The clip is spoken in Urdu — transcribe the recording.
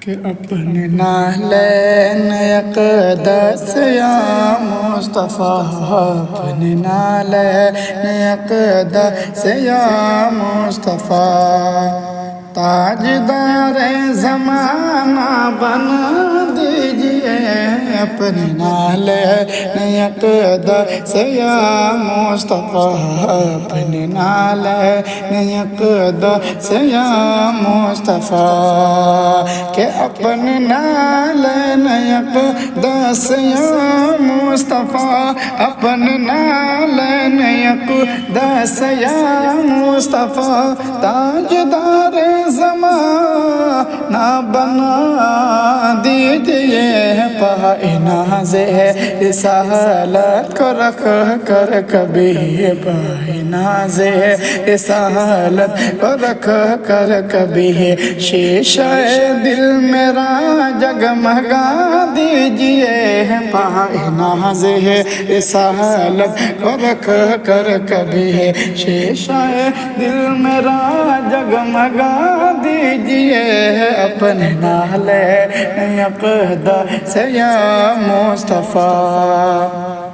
کہ اپنے نالین اقدس یا مصطفیٰ، اپنے نالین اقدس یا مصطفیٰ، تاجدار زمانہ بنا دیجئے اپنے نالین اقدس یا مصطفیٰ، اپنے نالین اقدس یا مصطفیٰ، کہ اپنے نالین اقدس یا مصطفیٰ، اپنے نالین اقدس یا مصطفیٰ، تاجدار زمانہ بنا دیجئے پائے ناز رسالت کو رکھ کر کبھی، پائے ناز رسالت کو رکھ کر کبھی، شیشہ دل میرا جگمگا دیجئے پائے ناز رسالت کو رکھ کر کبھی، شیشہ دل میرا جگمگا دیجئے اپنے نالین اقدس یا مصطفیٰ۔